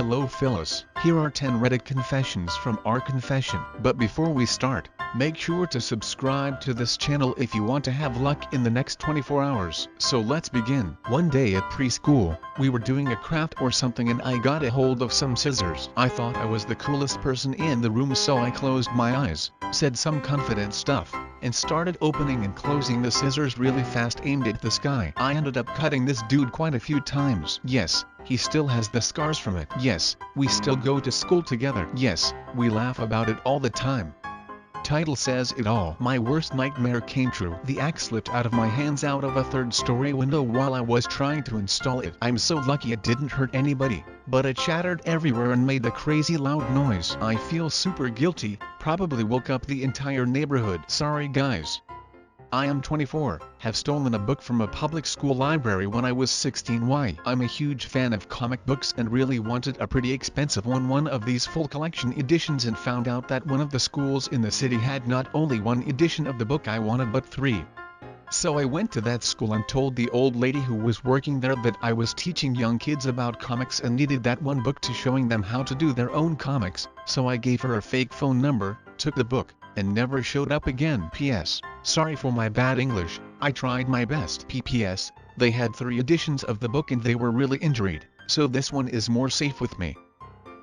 Hello Phyllis. Here are 10 Reddit confessions from our confession. But before we start, make sure to subscribe to this channel if you want to have luck in the next 24 hours. So let's begin. One day at preschool, we were doing a craft or something and I got a hold of some scissors. I thought I was the coolest person in the room, so I closed my eyes, said some confident stuff, and started opening and closing the scissors really fast, aimed at the sky. I ended up cutting this dude quite a few times. Yes, he still has the scars from it. Yes, we still go to school together. Yes, we laugh about it all the time. Title says it all. My worst nightmare came true. The axe slipped out of my hands out of a third-story window while I was trying to install it. I'm so lucky it didn't hurt anybody, but it shattered everywhere and made a crazy loud noise. I feel super guilty, probably woke up the entire neighborhood. Sorry guys. I am 24, have stolen a book from a public school library when I was 16. Why? I'm a huge fan of comic books and really wanted a pretty expensive one of these full collection editions, and found out that one of the schools in the city had not only one edition of the book I wanted but 3. So I went to that school and told the old lady who was working there that I was teaching young kids about comics and needed that one book to showing them how to do their own comics. So I gave her a fake phone number, took the book, and never showed up again. P.S. Sorry for my bad English, I tried my best. P.P.S. They had 3 editions of the book and they were really injured, so this one is more safe with me.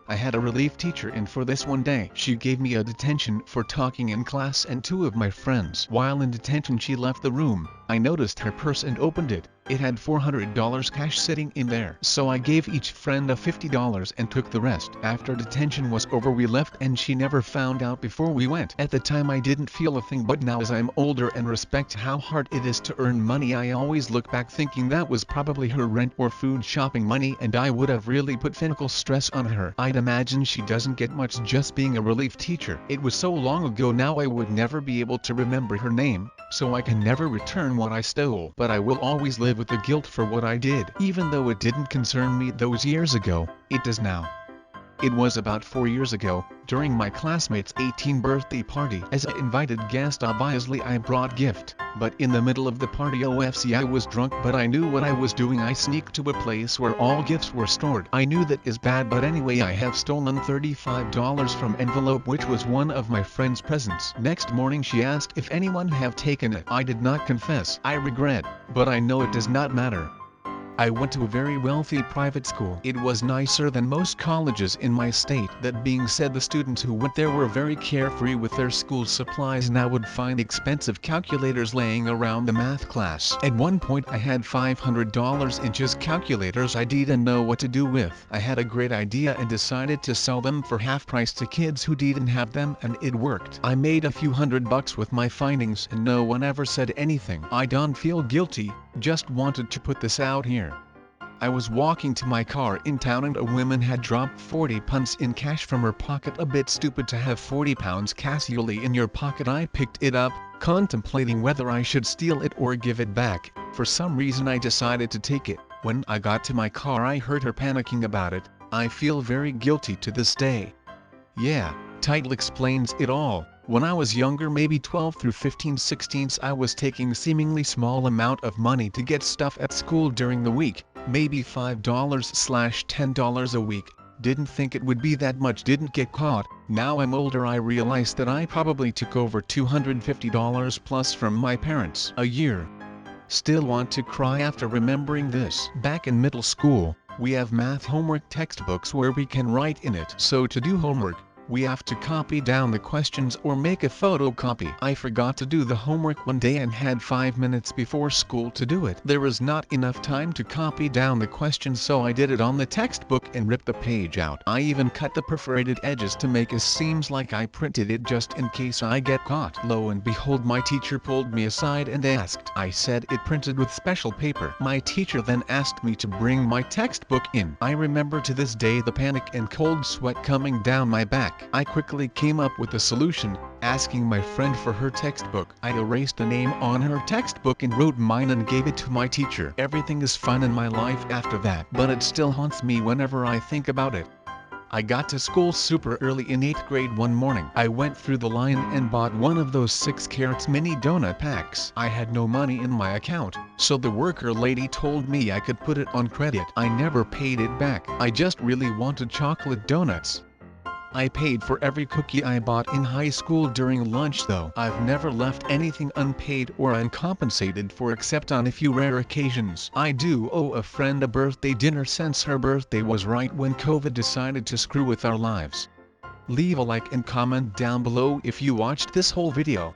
I had a relief teacher in for this one day. She gave me a detention for talking in class and 2 of my friends. While in detention she left the room. I noticed her purse and opened it. It had $400 cash sitting in there. So I gave each friend a $50 and took the rest. After detention was over we left and she never found out before we went. At the time I didn't feel a thing, but now as I'm older and respect how hard it is to earn money, I always look back thinking that was probably her rent or food shopping money and I would have really put physical stress on her. I'd imagine she doesn't get much just being a relief teacher. It was so long ago now I would never be able to remember her name, so I can never return what I stole. But I will always live with the guilt for what I did. Even though it didn't concern me those years ago, it does now. It was about 4 years ago, during my classmate's 18th birthday party. As I invited guest, obviously I brought gift, but in the middle of the party OFC I was drunk, but I knew what I was doing. I sneaked to a place where all gifts were stored. I knew that is bad, but anyway I have stolen $35 from envelope which was one of my friend's presents. Next morning she asked if anyone have taken it. I did not confess. I regret, but I know it does not matter. I went to a very wealthy private school. It was nicer than most colleges in my state. That being said, the students who went there were very carefree with their school supplies, and I would find expensive calculators laying around the math class. At one point I had $500 in just calculators I didn't know what to do with. I had a great idea and decided to sell them for half price to kids who didn't have them, and it worked. I made a few $100 with my findings and no one ever said anything. I don't feel guilty, just wanted to put this out here. I was walking to my car in town and a woman had dropped 40 pounds in cash from her pocket. A bit stupid to have 40 pounds casually in your pocket. I picked it up, contemplating whether I should steal it or give it back. For some reason I decided to take it. When I got to my car I heard her panicking about it. I feel very guilty to this day. Yeah, title explains it all. When I was younger, maybe 12 through 15, 16, I was taking seemingly small amount of money to get stuff at school during the week, maybe $5/$10 a week. Didn't think it would be that much, didn't get caught. Now I'm older I realize that I probably took over $250 plus from my parents a year. Still want to cry after remembering this. Back in middle school, we have math homework textbooks where we can write in it. So to do homework, we have to copy down the questions or make a photocopy. I forgot to do the homework one day and had 5 minutes before school to do it. There was not enough time to copy down the questions, so I did it on the textbook and ripped the page out. I even cut the perforated edges to make it seems like I printed it just in case I get caught. Lo and behold, my teacher pulled me aside and asked. I said it printed with special paper. My teacher then asked me to bring my textbook in. I remember to this day the panic and cold sweat coming down my back. I quickly came up with a solution, asking my friend for her textbook. I erased the name on her textbook and wrote mine and gave it to my teacher. Everything is fine in my life after that, but it still haunts me whenever I think about it. I got to school super early in 8th grade one morning. I went through the line and bought one of those 6-carat mini donut packs. I had no money in my account, so the worker lady told me I could put it on credit. I never paid it back. I just really wanted chocolate donuts. I paid for every cookie I bought in high school during lunch though. I've never left anything unpaid or uncompensated for except on a few rare occasions. I do owe a friend a birthday dinner since her birthday was right when COVID decided to screw with our lives. Leave a like and comment down below if you watched this whole video.